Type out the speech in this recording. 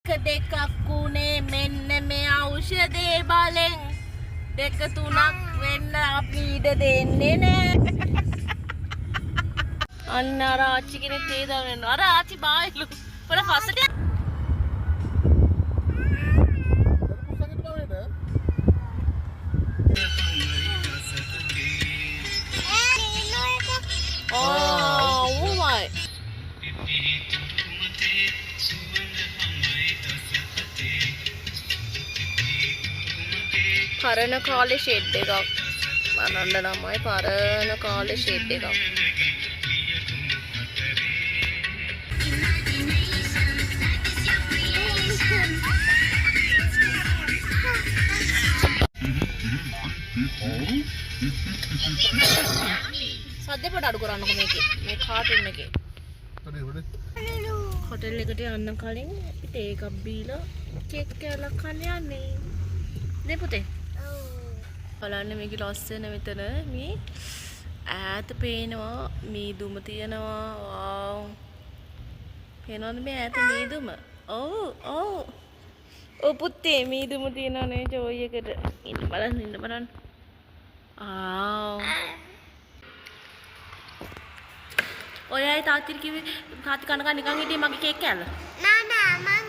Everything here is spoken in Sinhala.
දෙකක් උනේ මෙන්න මේ ඖෂධේ බලෙන් දෙක තුනක් වෙන්න අපි ඉඩ දෙන්නේ නෑ. අන්න අර ආච්චි කෙනෙක් තේ දාගෙන ඉන්නවා. අර ආච්චි බායිලු. පොර පස්සට oh my. පරණ කාලේ ෂෙඩ් එකක් බලන්න ළමයි පරණ කාලේ ෂෙඩ් එකක් සද්ද පොඩ අඩු කරන්නකො මේකේ මේ කාටුන් එකේ හොටෙල් එකට යන්න කලින් අපි තේ එකක් බීලා කේක් කෑල්ලක් කන්න යන්නේ නේ පුතේ බලන්න මේක ලස්සන මෙතන මේ ඈත පේනවා මීදුම තියෙනවා වව් පේනවද මේ ඈත මීදුම ඔව් ඔව් පුතේ මීදුම තියෙනවා නේ ජෝයි එකට ඉන්න බලන්න ආව් ඔයයි තාත්තිට කිව්වේ තාත්ති කනකන් නිකන් හිටියේ මගේ කේක් කෑල්ල නෑ මං